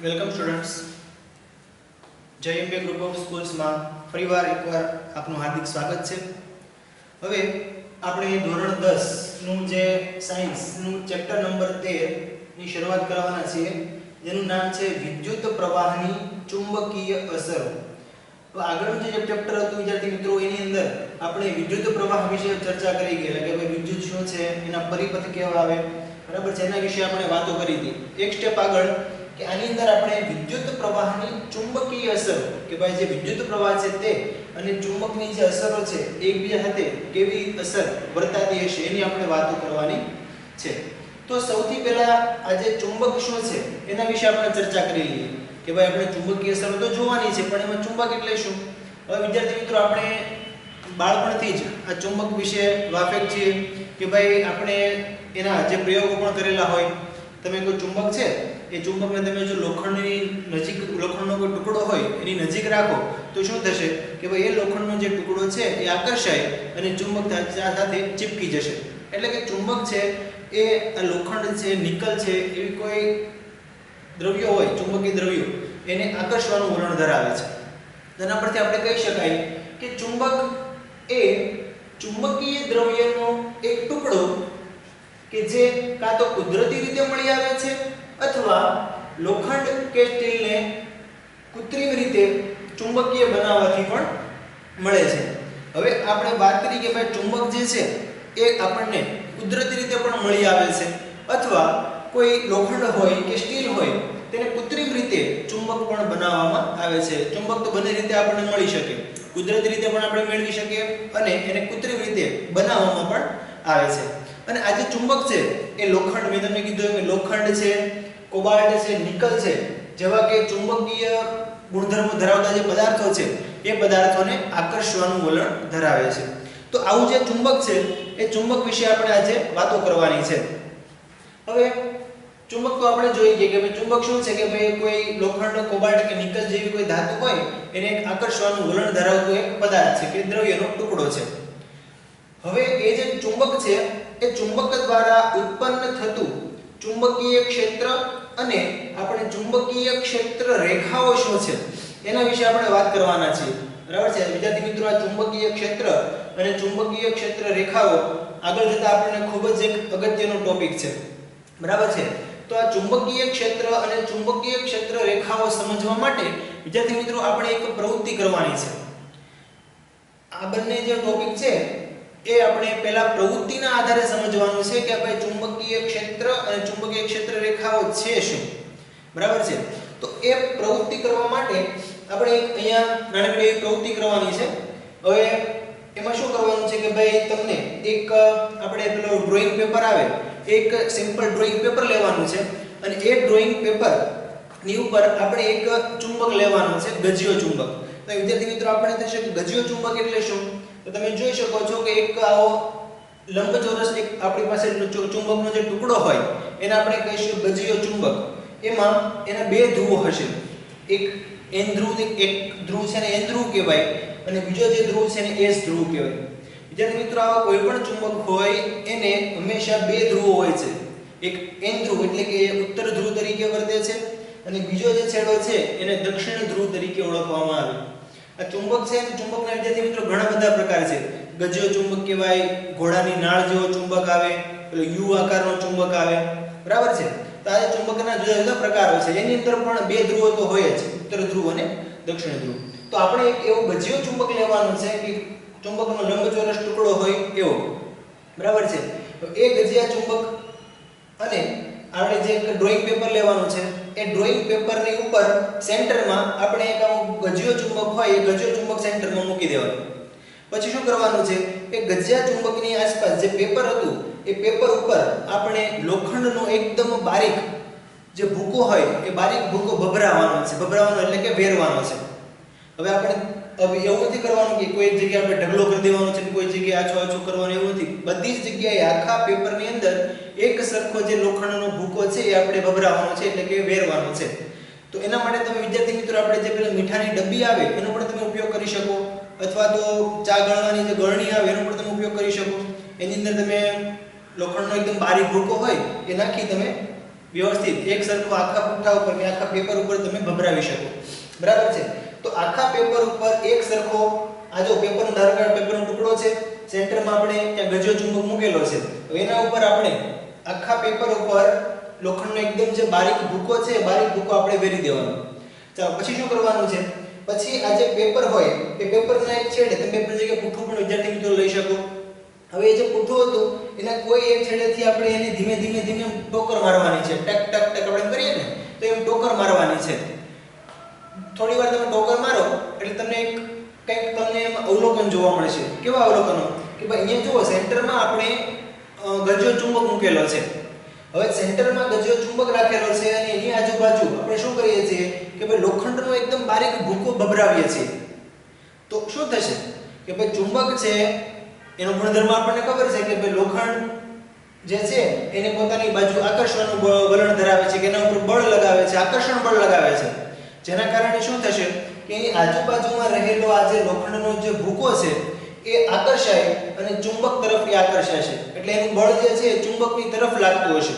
Welcome students. જય Ambe group of સ્કૂલ્સમાં ફરીવાર એકવાર આપનું હાર્દિક સ્વાગત છે. હવે આપણે ધોરણ 10 નું જે સાયન્સનું ચેપ્ટર નંબર 13 ની શરૂઆત કરવાના છીએ, જેનું નામ છે વિદ્યુત પ્રવાહની ચુંબકીય અસરો. તો આગળનું જે ચેપ્ટર હતું વિદ્યાર્થી મિત્રો, એની અંદર આપણે વિદ્યુત પ્રવાહ વિશે ચર્ચા કરી ગયેલા કે ભાઈ વિદ્યુત શું છે, એના પરિપથ કેવા આવે, બરાબર છે, એના વિશે આપણે વાતો કરી હતી. એક સ્ટેપ આગળ કે આની અંદર આપણે વિદ્યુત પ્રવાહની ચુંબકીય અસરો કે ભાઈ જે વિદ્યુત પ્રવાહ છે તે અને ચુંબકની જે અસરો છે એકબીજા સાથે કેવી અસર વર્તાતી હશે એની આપણે વાતો કરવાની છે. તો સૌથી પહેલા આ જે ચુંબક શું છે એના વિશે આપણે ચર્ચા કરી લઈએ કે ભાઈ આપણે ચુંબકીય અસરો તો જોવાની છે, પણ એમાં ચુંબક એટલે શું? હવે વિદ્યાર્થી મિત્રો, આપણે બાળપણથી જ આ ચુંબક વિશે વાકેફ છીએ કે ભાઈ આપણે એના જે પ્રયોગો પણ કરેલા હોય. તમે કોઈ ચુંબક છે એ ચુંબકને તમે જો લોખંડની નજીક, લોખંડનો કોઈ ટુકડો હોય એની નજીક રાખો તો શું થશે કે ભાઈ એ લોખંડનો જે ટુકડો છે એ આકર્ષાય અને ચુંબક સાથે ચીપકી જશે. એટલે કે ચુંબક છે એ આ લોખંડ છે, નિકલ છે, એવી કોઈ દ્રવ્યો હોય, ચુંબકીય દ્રવ્યો, એને આકર્ષવાનું વલણ ધરાવે છે. તેના પરથી આપણે કહી શકાય કે ચુંબક એ ચુંબકીય દ્રવ્યનો એક ટુકડો કે જે કાં તો કુદરતી રીતે મળી આવે છે અથવા લોખંડ કે સ્ટીલને કૃત્રિમ રીતે ચુંબકીય બનાવવાથી પણ મળે છે. હવે આપણે વાત કરી કે ભાઈ ચુંબક જે છે એ આપણને કુદરતી રીતે પણ મળી આવે છે અથવા કોઈ લોખંડ હોય કે સ્ટીલ હોય તેને કૃત્રિમ રીતે ચુંબક પણ બનાવવામાં આવે છે. ચુંબક તો બંને રીતે આપણને મળી શકે, કુદરતી રીતે પણ આપણે મેળવી શકીએ અને એને કૃત્રિમ રીતે બનાવવામાં પણ આવે છે. અને આ જે ચુંબક છે એ લોખંડ, મેં તમને કીધું કે લોખંડ છે, કોબાલ્ટ છે, નિકલ છે, જેવા કે ચુંબકીય ગુણધર્મો ધરાવતા જે પદાર્થો છે એ પદાર્થોને આકર્ષવાનું વલણ ધરાવે છે. તો આવું જે ચુંબક છે એ ચુંબક વિશે આપણે આજે વાતો કરવાની છે. હવે ચુંબક તો આપણે જોઈ ગયા કે ભાઈ ચુંબક શું છે કે ભાઈ કોઈ લોખંડ, કોબાલ્ટ કે નિકલ જેવી કોઈ ધાતુ હોય એને એક આકર્ષવાનું વલણ ધરાવતો એક પદાર્થ છે કે દ્રવ્યનો ટુકડો છે. હવે એ જે ચુંબક છે એ ચુંબક દ્વારા ઉત્પન્ન થતું ચુંબકીય ક્ષેત્ર અને આપણે ચુંબકીય ક્ષેત્ર રેખાઓ શું છે એના વિશે આપણે વાત કરવાના છીએ. બરાબર છે વિદ્યાર્થી મિત્રો, આ ચુંબકીય ક્ષેત્ર અને ચુંબકીય ક્ષેત્ર રેખાઓ આગળ જતા આપણને ખૂબ જ એક અગત્યનો ટોપિક છે. બરાબર છે. તો આ ચુંબકીય ક્ષેત્ર અને ચુંબકીય ક્ષેત્ર રેખાઓ સમજવા માટે વિદ્યાર્થી મિત્રો આપણે એક પ્રવૃત્તિ કરવાની છે. આ બંને જે ટોપિક છે એ આપણે પહેલા પ્રવૃત્તિના આધારે સમજવાનું છે કે ભાઈ ચુંબકીય ક્ષેત્ર અને ચુંબકીય ક્ષેત્ર રેખાઓ છે શું. બરાબર છે. તો એ પ્રવૃત્તિ કરવા માટે આપણે એક અહીંયા નાનકડી એવી પ્રવૃત્તિ કરવાની છે. હવે એમાં શું કરવાનું છે કે ભાઈ તમને એક આપણે પેલો ડ્રોઈંગ પેપર આવે, એક સિમ્પલ ડ્રોઈંગ પેપર લેવાનું છે અને એ ડ્રોઈંગ પેપર ની ઉપર આપણે એક ચુંબક લેવાનું છે, ગજિયો ચુંબક. તો વિદ્યાર્થી મિત્રો આપણે થશે કે ગજિયો ચુંબક એટલે શું? તો તમે જોઈ શકો છો કે એક આવો લંબચોરસ એક આપણી પાસે ચુંબકનો જે ટુકડો હોય એને આપણે કહીશું ગજિયો ચુંબક. એમાં એના બે ધ્રુવો હશે, એક N ધ્રુવ, એક ધ્રુવ છે ને N ધ્રુવ કહેવાય અને બીજો જે ધ્રુવ છે ને S ધ્રુવ કહેવાય. વિદ્યાર્થી મિત્રો, આવા કોઈ પણ ચુંબક હોય એને હંમેશા બે ધ્રુવો હોય છે. એક N ધ્રુવ એટલે કે ઉત્તર ધ્રુવ તરીકે વર્તે છે અને બીજો જે છેડો છે એને દક્ષિણ ધ્રુવ તરીકે ઓળખવામાં આવે. આ ચુંબક છે, ચુંબકના વિદ્યાર્થી મિત્રો ઘણા બધા પ્રકાર છે. ગજિયો ચુંબક કહેવાય, ઘોડાની નાળ જેવો ચુંબક આવે, પેલો યુ આકારનો ચુંબક આવે. બરાબર છે. તો આ ચુંબકના જુદા જુદા પ્રકારો છે. એની અંદર પણ બે ધ્રુવો તો હોય જ, ઉત્તર ધ્રુવ અને દક્ષિણ ધ્રુવ. તો આપણે એક એવો ગજિયો ચુંબક લેવાનો છે કે ચુંબકનો લંબચોરસ ટુકડો હોય એવો. બરાબર છે. તો એ ગજિયા ચુંબક અને આપણે જે ડ્રોઈંગ પેપર લેવાનું છે એ ડ્રોઈંગ પેપરની ઉપર સેન્ટરમાં આપણે એક ગજિયો ચુંબક હોય એ ગજિયો ચુંબક સેન્ટરમાં મૂકી દેવાનું. પછી શું કરવાનું છે, એ ગજિયા ચુંબકની આસપાસ જે પેપર હતું એ પેપર ઉપર આપણે લોખંડનો એકદમ બારીક જે ભૂકો હોય એ બારીક ભૂકો ભભરાવવાનો છે. ભભરાવવાનો એટલે કે વેરવાનો છે. હવે આપણે એવું નથી કરવાનું કે કોઈ જગ્યાએ આપણે ઢગલો કરી દેવાનો છે, કોઈ જગ્યાએ આછો આછો કરવાનો, એવું નથી. બધી જ જગ્યાએ આખા પેપરની અંદર એક સરખો જે લોખંડનો ભૂકો છે એ આપણે ભભરાવવાનો છે, એટલે કે વેરવાનો છે. તો એના માટે તમે વિદ્યાર્થી મિત્રો આપણે જે પેલા મીઠાની ડબ્બી આવે એનો પણ તમે ઉપયોગ કરી શકો, અથવા તો ચા ગળવાની જે ગળણી આવે એનો પણ તમે ઉપયોગ કરી શકો. એની અંદર તમે લોખંડનો એકદમ બારીક ભૂકો હોય એ નાખી તમે વ્યવસ્થિત એક સરખો આખા પુઠ્ઠા ઉપર કે આખા પેપર ઉપર તમે ભભરાવી શકો, બરાબર છે? તો આખા પેપર ઉપર એક સરખો આ જો પેપરનો ધારો કે પેપરનો ટુકડો છે, સેન્ટરમાં આપણે ત્યાં ગજ્યો ચુંબક મૂકેલો છે, તો એના ઉપર આપણે આખા પેપર ઉપર લોખંડનો એકદમ જે બારીક ભૂકો છે, બારીક ભૂકો આપણે વેરી દેવાનો. ચાલો પછી શું કરવાનું છે? પછી આ જે પેપર હોય એ પેપરના એક છેડે તમે પેપર જગ્યાએ પુઠ્ઠું પણ વિદ્યાર્થી મિત્રો લઈ શકો. હવે એ જે પુઠ્ઠું હતું એના કોઈ એક છેડેથી આપણે એને ધીમે ધીમે ધીમે ટોકર મારવાની છે. ટક ટક ટક આપણે કરીએ ને તો એમ ટોકર મારવાની છે. થોડી વાર તમે ટોકર મારો એટલે તમને કંઈક તમને એમ અવલોકન જોવા મળશે. કેવા અવલોકનો? કે ભાઈ અહીંયા જુઓ સેન્ટરમાં આપણે ગજ્યો ચુંબક મૂકેલો છે. હવે સેન્ટરમાં ગજ્યો ચુંબક રાખેલો છે અને એની આજુબાજુ આપણે શું કરીએ છીએ કે ભાઈ લોખંડનો એકદમ બારીક ભૂકો ભભરાવીએ છીએ. તો શું થશે કે ભાઈ ચુંબક છે એનો ગુણધર્મ આપણને ખબર છે કે ભાઈ લોખંડ જે છે એને પોતાની બાજુ આકર્ષવાનું વલણ ધરાવે છે કે એના ઉપર બળ લગાવે છે, આકર્ષણ બળ લગાવે છે. જેના કારણે શું થશે કે એની આજુબાજુમાં રહેલો આ જે લોખંડનો જે ભૂકો છે એ આકર્ષાય અને ચુંબક તરફ એ આકર્ષાશે. એટલે એનું બળ જે છે એ ચુંબકની તરફ લાગતું હશે,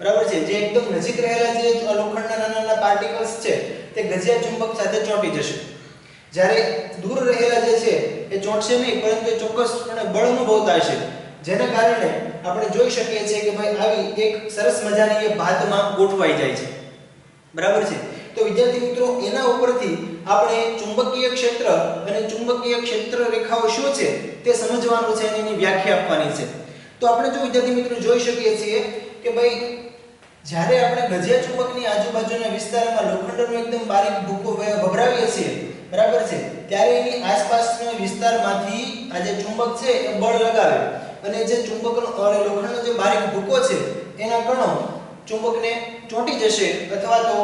બરાબર છે? જે એકદમ નજીક રહેલા જે લોખંડના નાના નાના પાર્ટિકલ્સ છે તે ગજિયા ચુંબક સાથે ચોંટી જશે. જ્યારે દૂર રહેલા જે છે એ ચોંટશે નહીં, પરંતુ એ ચોક્કસપણે બળ અનુભવતા હશે. જેના કારણે આપણે જોઈ શકીએ છીએ કે ભાઈ આવી એક સરસ મજાની એ ભાતમાં ગોઠવાઈ જાય છે, બરાબર છે? તો વિદ્યાર્થી મિત્રો એના ઉપરથી આપણે ચુંબકીય ક્ષેત્ર અને ચુંબકીય ક્ષેત્ર રેખાઓ શું છે તે સમજવાનું છે અને એની વ્યાખ્યા આપવાની છે. તો આપણે જો વિદ્યાર્થી મિત્રો જોઈ શકીએ છીએ કે ભાઈ જ્યારે આપણે ગજિયા ચુંબકની આજુબાજુના વિસ્તારમાં લોખંડનો એકદમ બારીક ભૂકો ભભરાવીએ છીએ, બરાબર છે? ત્યારે એની આસપાસના વિસ્તારમાંથી આ જે ચુંબક છે એ બળ લગાવે અને જે ચુંબકનો લોખંડનો જે બારીક ભૂકો છે એના કણો ચુંબકને ચોંટી જશે અથવા તો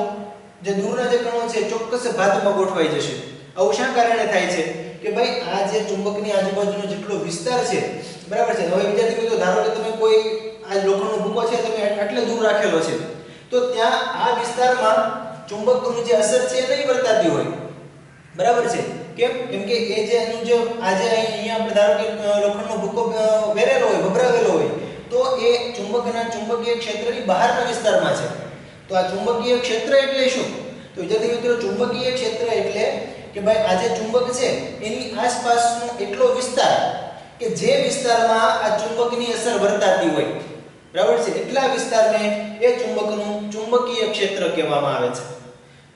જે દૂરના જે કણો છે ચોક્કસ ભાતમાં ગોઠવાઈ જશે. આવું શા કારણે થાય છે કે ભાઈ આ જે ચુંબકની આજુબાજુનો જેટલો વિસ્તાર છે, બરાબર છે? હવે વિદ્યાર્થી મિત્રો ધારો કે તમે કોઈ આ લોખંડનો ભૂકો છે તમે આટલે દૂર રાખેલો છે, તો ત્યાં આ વિસ્તારમાં ચુંબકની જે અસર છે એ નહીં વર્તાતી હોય, બરાબર છે? કેમ? કેમ કે એ જે એનું જે આજે અહીંયા આપણે ધારો કે લોખંડનો ભૂકો વેરેલો હોય, ભભરાવેલો હોય, તો એ ચુંબકના ચુંબકીય ક્ષેત્રની બહારના વિસ્તારમાં છે. તો આ ચુંબકીય ક્ષેત્ર એટલે શું? તો વિદ્યાર્થી મિત્રો ચુંબકીય ક્ષેત્ર એટલે કે ભાઈ આ જે ચુંબક છે એની આસપાસનો એટલો વિસ્તાર કે જે વિસ્તારમાં આ ચુંબકની અસર વર્તાતી હોય, બરાબર છે? એટલા વિસ્તારને એ ચુંબકનું ચુંબકીય ક્ષેત્ર કહેવામાં આવે છે.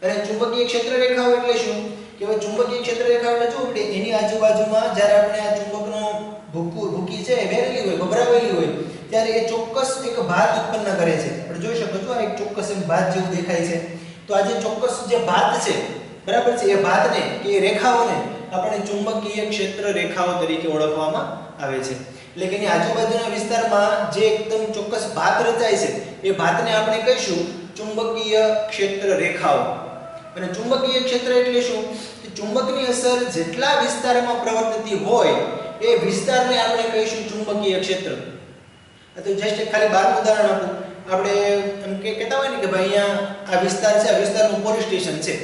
અને ચુંબકીય ક્ષેત્ર રેખાઓ એટલે શું કે ભાઈ ચુંબકીય ક્ષેત્ર રેખાઓ એટલે જો આપણે એની આજુબાજુમાં જ્યારે આપણે આ ચુંબકનો ભૂકી છે વેરેલી હોય, ભભરાવેલી હોય, ત્યારે એ ચોક્કસ એક ભાત ઉત્પન્ન કરે છે. આપણે જોઈ શકો છો આ એક ચોક્કસ એક ભાત જેવું દેખાય છે. તો આ જે ચોક્કસ જે ભાત છે, બરાબર છે, એ ભાતને કે એ રેખાઓને આપણે ચુંબકીય ક્ષેત્ર રેખાઓ તરીકે ઓળખવામાં આવે છે. એટલે કે એની આજુબાજુના વિસ્તારમાં જે એકદમ ચોક્કસ ભાત રચાય છે એ ભાતને આપણે કહીશું ચુંબકીય ક્ષેત્ર રેખાઓ. અને ચુંબકીય ક્ષેત્ર એટલે શું કે ચુંબકની અસર જેટલા વિસ્તારમાં પ્રવર્તતી હોય એ વિસ્તારને આપણે કહીશું ચુંબકીય ક્ષેત્ર. તો જસ્ટ ખાલી બારનું ઉદાહરણ આપું. આપણે એમ કહેતા હોય ને કે ભાઈ અહીંયા આ વિસ્તાર છે, આ વિસ્તારનું પોલીસ સ્ટેશન છે.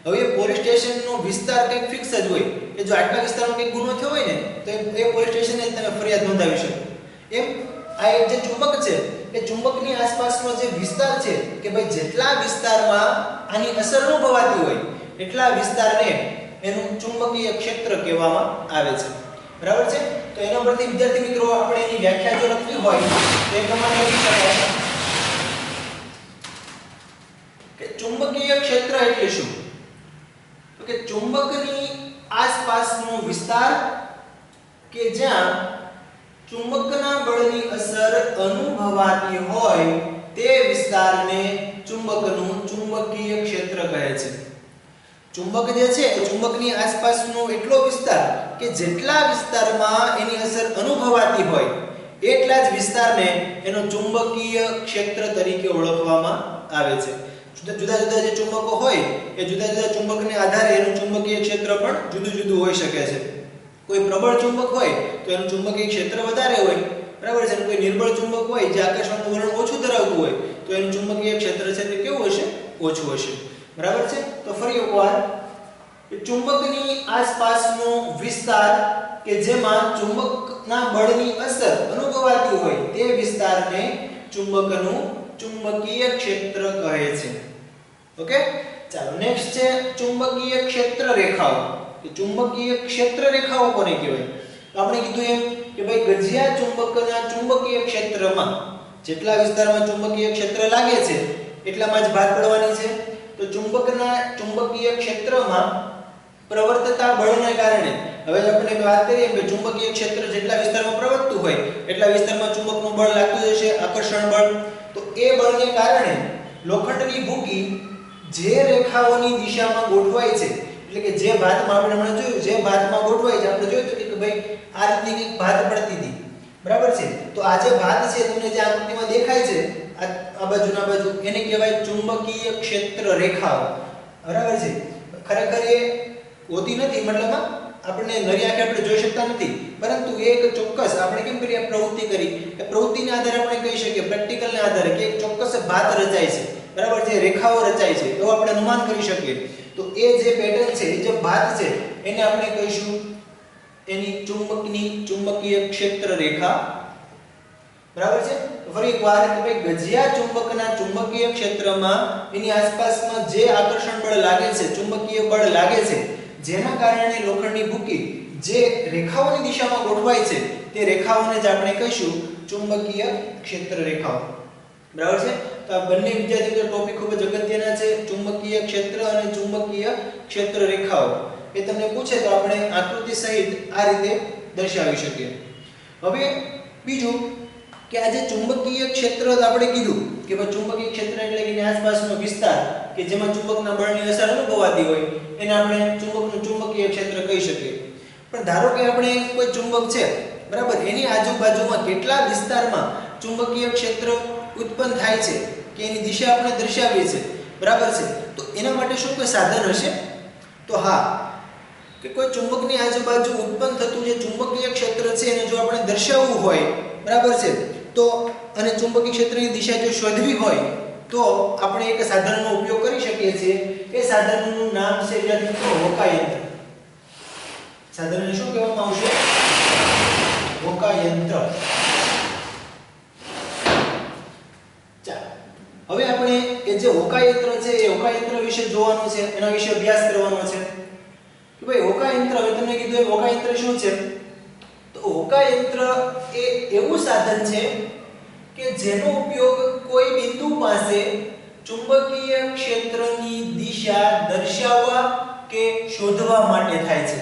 હવે એ પોલીસ સ્ટેશનનો વિસ્તાર કંઈક ફિક્સ જ હોય કે જો આટલા વિસ્તારમાં કંઈક ગુનો થયો હોય ને તો એ પોલીસ સ્ટેશને જ તમે ફરિયાદ નોંધાવી શકો. એમ આ એક જે ચુંબક છે એ ચુંબકની આસપાસનો જે વિસ્તાર છે કે ભાઈ જેટલા વિસ્તારમાં આની અસર અનુભવાતી હોય એટલા વિસ્તારને એનું ચુંબકીય ક્ષેત્ર કહેવામાં આવે છે, બરાબર છે? તો એના પરથી વિદ્યાર્થી મિત્રો આપણે એની વ્યાખ્યા જો લખવી હોય તો એ પ્રમાણે લખી શકાય કે ચુંબકીય ક્ષેત્ર એટલે શું? તો કે ચુંબકની આસપાસનો વિસ્તાર કે જ્યાં ચુંબકના બળની અસર અનુભવાતી હોય તે વિસ્તારને ચુંબકનું ચુંબકીય ક્ષેત્ર કહે છે. ચુંબક જે છે એ ચુંબકની આસપાસનો એટલો વિસ્તાર કે જેટલા વિસ્તારમાં એની અસર અનુભવાતી હોય એટલા જ વિસ્તારને એનો ચુંબકીય ક્ષેત્ર તરીકે ઓળખવામાં આવે છે. જુદા જુદા જે ચુંબકો હોય એ જુદા જુદા ચુંબકને આધારે એનું ચુંબકીય ક્ષેત્ર પણ જુદું જુદું હોઈ શકે છે. કોઈ પ્રબળ ચુંબક હોય તો એનું ચુંબકીય ક્ષેત્ર વધારે હોય, બરાબર છે? કોઈ નિર્બળ ચુંબક હોય જે આકર્ષણનું વલણ ઓછું ધરાવતું હોય તો એનું ચુંબકીય ક્ષેત્ર છે તે કેવું હશે? ઓછું હશે, બરાબર છે? તો ફરી એકવાર ચુંબકની આસપાસનો વિસ્તાર કે જેમાં ચુંબકના બળની અસર અનુભવાતી હોય તે વિસ્તારને ચુંબકનું ચુંબકીય ક્ષેત્ર કહે છે. ઓકે, ચાલો નેક્સ્ટ છે ચુંબકીય ક્ષેત્ર રેખાઓ. કે ચુંબકીય ક્ષેત્ર રેખાઓ કોને કહેવાય? તો આપણે કીધું એમ કે ભાઈ ગજિયા ચુંબકના ચુંબકીય ક્ષેત્રમાં જેટલા વિસ્તારમાં ચુંબકીય ક્ષેત્ર લાગે છે એટલામાં જ ભાર પડવાની છે. તો ચુંબકના ચુંબકીય ક્ષેત્રમાં પ્રવર્તતા બળને કારણે, હવે આપણે વાત કરીએ કે ચુંબકીય ક્ષેત્ર જેટલા વિસ્તારમાં પ્રવર્તતું હોય એટલા વિસ્તારમાં ચુંબકનું બળ લાગતું જશે, આકર્ષણ બળ. તો એ બળને કારણે લોખંડની ભૂકી જે રેખાઓની દિશામાં ગોઠવાય છે, એટલે કે જે ભાતમાં આપણે હમણાં જોયું, જે ભાતમાં ગોઠવાય છે, આપણે જોયું કે ભાઈ આ રીતની એક ભાત પડતી હતી, બરાબર છે. તો આ જે ભાત છે તમને જે આકૃતિમાં દેખાય છે આ બાજુના બાજુ, એને કહેવાય ચુંબકીય ક્ષેત્ર રેખાઓ, બરાબર છે. ખરેખર એ હોતી નથી, મતલબમાં આપણે નરી આંખે આપણે જોઈ શકતા નથી, પરંતુ એક ચોક્કસ આપણે કેમ કરીએ પ્રવૃત્તિ કરી, એ પ્રવૃત્તિના આધારે આપણે કહી શકીએ, પ્રેક્ટિકલના આધારે કે એક ચોક્કસ ભાત રચાય છે, બરાબર છે, રેખાઓ રચાય છે, એવું આપણે અનુમાન કરી શકીએ. તો એ જે પેટર્ન છે, એ જે ભાત છે, એને આપણે કહીશું એની ચુંબકીય ક્ષેત્ર રેખા, બરાબર છે. ફરી એકવાર કે ભાઈ ગજિયા ચુંબકના ચુંબકીય ક્ષેત્રમાં એની આસપાસમાં જે આકર્ષણ બળ લાગે છે, ચુંબકીય બળ લાગે છે, જેના કારણે લોખંડની ભૂકી જે રેખાઓની દિશામાં ગોઠવાય છે તે રેખાઓને જ આપણે કહીશું ચુંબકીય ક્ષેત્ર રેખાઓ, બરાબર છે. તો આ બંને વિદ્યાર્થીઓ ટોપિક ખૂબ જ અગત્યના છે, ચુંબકીય ક્ષેત્ર અને ચુંબકીય ક્ષેત્ર રેખાઓ. એ તમને પૂછે તો આપણે આકૃતિ સહિત આ રીતે દર્શાવી શકીએ. હવે બીજું કે આ જે ચુંબકીય ક્ષેત્ર આપણે કીધું કે ભાઈ ચુંબકીય ક્ષેત્ર એટલે કે આસપાસનો વિસ્તાર કે જેમાં ચુંબકના બળની અસર અનુભવાતી હોય એને આપણે ચુંબકનું ચુંબકીય ક્ષેત્ર કહી શકીએ. પણ ધારો કે આપણે કોઈ ચુંબક છે, બરાબર, એની આજુબાજુમાં કેટલા વિસ્તારમાં ચુંબકીય ક્ષેત્ર ઉત્પન્ન થાય છે કે એની દિશા આપણે દર્શાવીએ છીએ, બરાબર છે. તો એના માટે શું કોઈ સાધન હશે? તો હા, કે કોઈ ચુંબકની આજુબાજુ ઉત્પન્ન થતું જે ચુંબકીય ક્ષેત્ર છે એને જો આપણે દર્શાવવું હોય, બરાબર છે, તો અને ચુંબકીય ક્ષેત્રની દિશા જો શોધવી હોય તો આપણે એક સાધનનો ઉપયોગ કરી શકીએ છીએ. એ સાધનનું નામ છે હોકાયંત્ર. સાધનને શું કહેવામાં આવશે? હોકાયંત્ર. ચાલો હવે આપણે એ જે હોકાયંત્ર છે એ હોકાયંત્ર વિશે જોવાનું છે, એના વિશે અભ્યાસ કરવાનો છે કે ભાઈ હોકાયંત્ર, હવે તમને કીધું એ હોકાયંત્ર શું છે? તો હોકાયંત્ર એ એવું સાધન છે કે જેનો ઉપયોગ કોઈ બિંદુ પાસે ચુંબકીય ક્ષેત્રની દિશા દર્શાવવા કે શોધવા માટે થાય છે,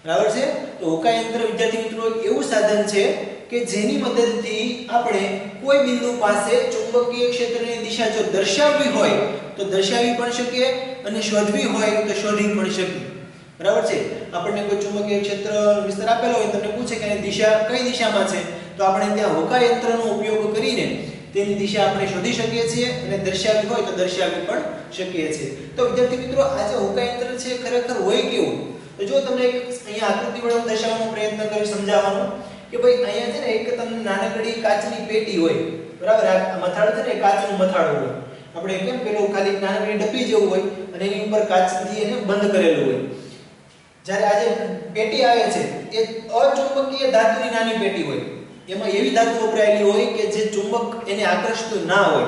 બરાબર છે. તો હોકાયંત્ર વિદ્યાર્થી મિત્રો એવું સાધન છે કે જેની મદદથી આપણે કોઈ બિંદુ પાસે ચુંબકીય ક્ષેત્રની દિશા જો દર્શાવવી હોય તો દર્શાવી પણ શકીએ અને શોધવી હોય તો શોધી પણ શકીએ, બરાબર છે. આપણને કોઈ ચુંબકીય ક્ષેત્ર વિસ્તાર આપેલો હોય, તમને પૂછે કે એની દિશા કઈ દિશામાં છે, તો આપણે ત્યાં હોકાયંત્રનો ઉપયોગ કરીને તેની દિશા આપણે શોધી શકીએ છીએ અને દર્શાવવી હોય તો દર્શાવી પણ શકીએ છીએ. તો વિદ્યાર્થી મિત્રો આ જે હોકાયંત્ર છે ખરેખર હોય કેવું? તો જો તમને એક અહીંયા આકૃતિ વડે હું દર્શાવવાનો પ્રયત્ન કરી સમજાવવાનો કે ભાઈ અહીંયા છે ને એક તમને નાનકડી કાચની પેટી હોય, બરાબર. આ મથાળું છે ને એ કાચનું મથાળું હોય. આપણે કેમ પેલું ખાલી નાનકડી ડબ્બી જેવું હોય અને એની ઉપર કાચથી એને બંધ કરેલું હોય. જ્યારે આ જે પેટી આવે છે એ અચુંબકીય ધાતુની નાની પેટી હોય, એમાં એવી ધાતુ વપરાયેલી હોય કે જે ચુંબક એને આકર્ષતું ના હોય,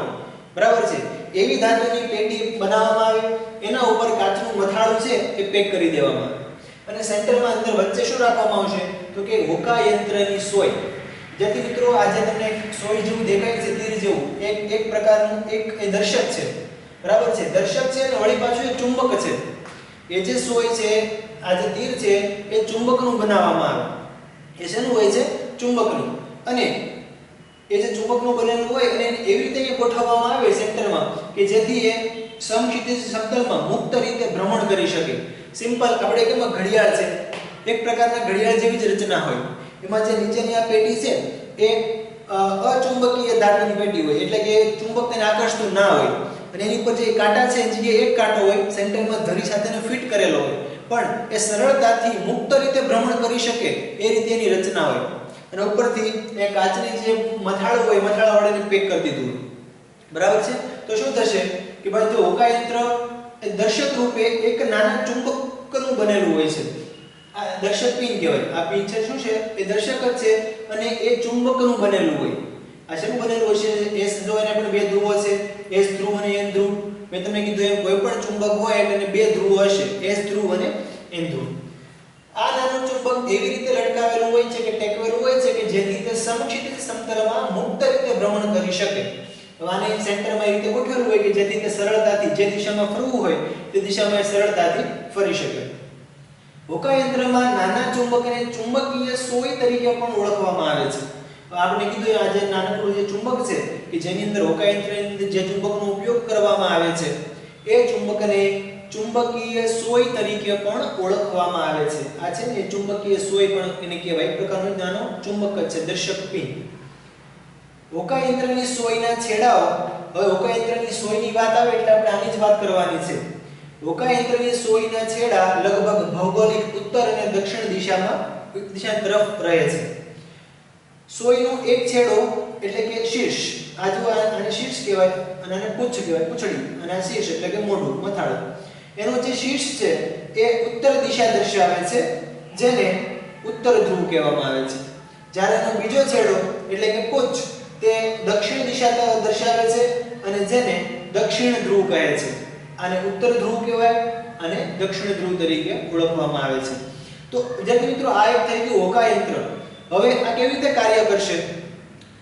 બરાબર છે. એવી ધાતુની પેટી બનાવવામાં આવે, એના ઉપર કાચનું મથાળું છે એ પેક કરી દેવામાં આવે અને સેન્ટરમાં અંદર વચ્ચે શું રાખવામાં આવશે? તો કે હોકાયંત્રની સોય. જેથી મિત્રો આજે તમને સોય જેવું દેખાય છે, તીર જેવું, એક પ્રકારનું એક દર્શક છે, બરાબર છે. દર્શક છે અને વળી પાછું એક ચુંબક છે. એ જે સોય છે, આ જે તીર છે એ ચુંબકનું બનાવવામાં આવે. એ શેનું હોય છે? ચુંબકનું. અને એ જે ચુંબકનું બનેલું હોય અને એવી રીતે ગોઠવવામાં આવે સેન્ટરમાં કે જેથી એ સમક્ષિતિજ સમતલમાં મુક્ત રીતે ભ્રમણ કરી શકે. સિમ્પલ આપણે કેમ ઘડિયાળ છે, એક પ્રકારના ઘડિયાળ જેવી જ રચના હોય. એમાં જે નીચેની આ પેટી છે એ અચુંબકીય ધાતુની પેટી હોય, એટલે કે ચુંબક તેને આકર્ષતું ના હોય અને એની ઉપર જે કાંટા છે એની જગ્યાએ એક કાંટો હોય, સેન્ટરમાં ધરી સાથેનો ફિટ કરેલો હોય, પણ એ સરળતાથી મુક્ત રીતે ભ્રમણ કરી શકે એ રીતે એની રચના હોય. અને ઉપરથી એ કાચની જે મથાળું હોય, મથાળા વડે પેક કરી દીધું હોય, બરાબર છે. તો શું થશે કે ભાઈ જો હોકાયંત્ર એ દર્શક રૂપે એક નાના ચુંબકનું બનેલું હોય છે. આ દર્શક પિન કહેવાય. આ પિન છે શું છે? એ દર્શક જ છે અને એ ચુંબકનું બનેલું હોય. આ શેનું બનેલું હશે? S જો એને આપણે બે ધ્રુવો છે, S ધ્રુવ અને N ધ્રુવ. મેં તમને કીધું એમ કોઈ પણ ચુંબક હોય એટલે એને બે ધ્રુવ હશે, S ધ્રુવ અને N ધ્રુવ. આ નાનું ચુંબક એવી રીતે લટકાવેલું હોય છે કે ટેકવેલું હોય છે કે જેથી તે સમક્ષિતિજ સમતલમાં મુક્ત રીતે ભ્રમણ કરી શકે. આને સેન્ટરમાં એ રીતે ગોઠવેલું હોય કે જેથી તે સરળતાથી જે દિશામાં ફરવું હોય તે દિશામાં સરળતાથી ફરી શકે. હોકાયંત્રમાં નાના ચુંબકને ચુંબકીય સોય તરીકે પણ ઓળખવામાં આવે છે. આપણે કીધું આ જે નાનકડું જે ચુંબક છે કે જેની અંદર હોકાયંત્રની અંદર જે ચુંબકનો ઉપયોગ કરવામાં આવે છે એ ચુંબકને ચુંબકીય સોય તરીકે પણ ઓળખવામાં આવે છે. આ છે ને ચુંબકીય સોય પણ એને કહેવાય. એક પ્રકારનો નાનો ચુંબક જ છે, દર્શક પિન. હોકાયંત્રની સોયના છેડાઓ, હવે હોકાયંત્રની સોયની વાત આવે એટલે આપણે આની જ વાત કરવાની છે. હોકાયંત્રની સોયના છેડા લગભગ ભૌગોલિક ઉત્તર અને દક્ષિણ દિશા તરફ રહે છે. સોયનો એક છેડો એટલે કે શીર્ષ, આને શીર્ષ કહેવાય અને આને પૂંછ કહેવાય, પૂંછડી, અને આ શીર્ષ એટલે કે મોઢું, મથાળું. એનો જે શીર્ષ છે એ ઉત્તર દિશા દર્શાવે છે, જેને ઉત્તર ધ્રુવ કહેવામાં આવે છે. જ્યારે એનો બીજો છેડો એટલે કે પૂંછ તે દક્ષિણ દિશા દર્શાવે છે અને જેને દક્ષિણ ધ્રુવ કહે છે. આને ઉત્તર ધ્રુવ કહેવાય અને દક્ષિણ ધ્રુવ તરીકે ઓળખવામાં આવે છે. તો વિદ્યાર્થી મિત્રો, આ એક થઈ ગયું હોકાયંત્ર. હવે આ કેવી રીતે કાર્ય કરશે?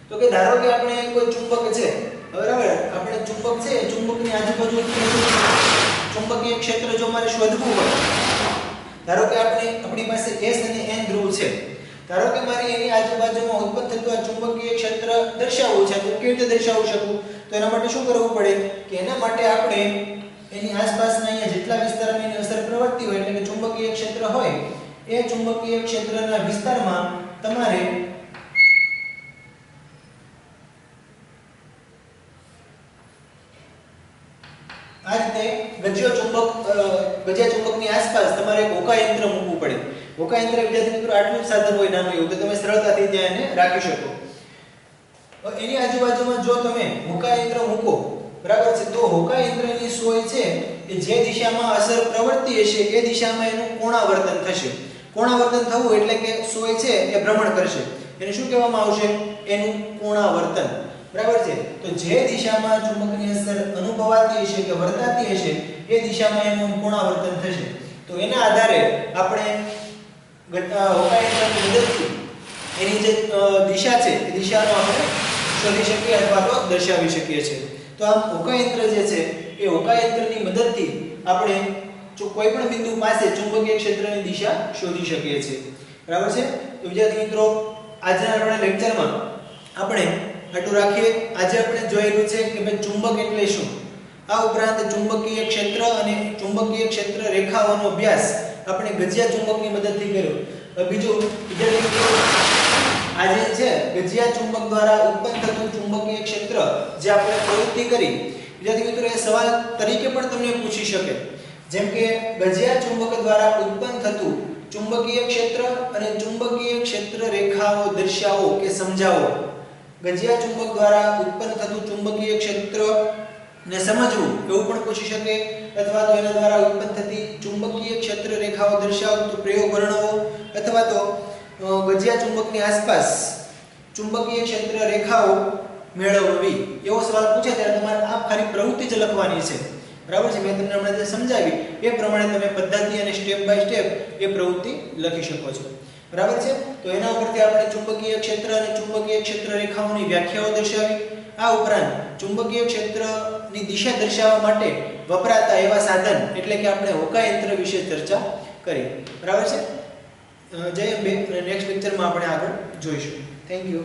તો કે ધારો કે આપણે કોઈ ચુંબક છે, બરાબર, આપણે ચુંબક છે, ચુંબકની આજુબાજુ ચુંબકીય ક્ષેત્ર જો મારે શોધવું હોય, ધારો કે આપણી પાસે S અને N ધ્રુવ છે, ધારો કે મારે એની આજુબાજુમાં ઉત્પન્ન થતું આ ચુંબકીય ક્ષેત્ર દર્શાવવું છે, તો કેવી રીતે દર્શાવી શકું? તો એના માટે શું કરવું પડે કે એના માટે આપણે એની આસપાસના અહીંયા જેટલા વિસ્તારમાં એની અસર પ્રવર્તી હોય એટલે કે ચુંબકીય ક્ષેત્ર હોય એ ચુંબકીય ક્ષેત્રના વિસ્તારમાં તમારે આ રીતે ગજિયા ચુંબકની આસપાસ તમારે એક હોકાયંત્ર મૂકવું પડે. હોકાયંત્ર વિદ્યાર્થી મિત્રો આટલું જ સાધન હોય નાનું એવું, તો તમે સરળતાથી ત્યાં એને રાખી શકો. એની આજુબાજુમાં જો તમે હોકાયંત્ર મૂકો, બરાબર છે, તો હોકાયંત્રની સોય છે કે જે દિશામાં અસર પ્રવર્તી હશે એ દિશામાં એનું કોણાવર્તન થશે. કોણાવર્તન થવું એટલે કે સોય છે એ ભ્રમણ કરશે. એને શું કહેવામાં આવશે? એનું કોણાવર્તન. બરાબર છે. તો જે દિશામાં ચુંબકની અસર અનુભવાતી હશે કે વર્તાતી હશે એ દિશામાં એનું કોણાવર્તન થશે. તો એના આધારે આપણે હોકાયંત્રની મદદથી એની જે દિશા છે એ દિશાનો આપણે શોધી શકીએ અથવા તો દર્શાવી શકીએ છીએ. તો આ હોકાયંત્ર જે છે એ હોકાયંત્રની મદદથી આપણે કોઈ પણ બિંદુ પાસે ચુંબકીય ક્ષેત્રની દિશા શોધી શકીએ છીએ. બરાબર છે. તો વિદ્યાર્થી મિત્રો, આજના આપણા લેક્ચરમાં આપણે આટલું રાખીએ. આજે આપણે જોયેલું છે કે ભાઈ ચુંબક એટલે શું. આ ઉપરાંત ચુંબકીય ક્ષેત્ર અને ચુંબકીય ક્ષેત્ર રેખાઓનો અભ્યાસ આપણે ગજિયા ચુંબકની મદદથી કર્યો. બીજું વિદ્યાર્થી મિત્રો, આજે છે ગજિયા ચુંબક દ્વારા ઉત્પન્ન થતું ચુંબકીય ક્ષેત્ર જે આપણે પ્રવૃત્તિ કરી, વિદ્યાર્થી મિત્રો એ સવાલ તરીકે પણ તમને પૂછી શકે. જેમ કે ગજિયા ચુંબક દ્વારા ઉત્પન્ન થતું ચુંબકીય ક્ષેત્ર અને ચુંબકીય ક્ષેત્ર રેખાઓ દર્શાવો કે સમજાવો. ગજિયા ચુંબક દ્વારા ઉત્પન્ન થતું ચુંબકીય ક્ષેત્ર ને સમજવું એવું પણ પૂછી શકે, અથવા તો એના દ્વારા ઉત્પન્ન થતી ચુંબકીય ક્ષેત્ર રેખાઓ દર્શાવતો પ્રયોગ વર્ણવો, અથવા તો ગજિયા ચુંબકની આસપાસ ચુંબકીય ક્ષેત્ર રેખાઓ મેળવવી એવો સવાલ પૂછે ત્યારે તમારે આ ખાલી પ્રવૃત્તિ જ લખવાની છે. બરાબર છે. મેં તમને હમણાં જે સમજાવી એ પ્રમાણે તમે પદ્ધતિ અને સ્ટેપ બાય સ્ટેપ એ પ્રવૃત્તિ લખી શકો છો. બરાબર છે. તો એના ઉપરથી આપણે ચુંબકીય ક્ષેત્ર અને ચુંબકીય ક્ષેત્ર રેખાઓની વ્યાખ્યાઓ દર્શાવી. આ ઉપરાંત ચુંબકીય ક્ષેત્રની દિશા દર્શાવવા માટે વપરાતા એવા સાધન એટલે કે આપણે હોકાયંત્ર વિશે ચર્ચા કરી. બરાબર છે. જય અંબે. નેક્સ્ટ લેક્ચરમાં આપણે આગળ જોઈશું. Thank you.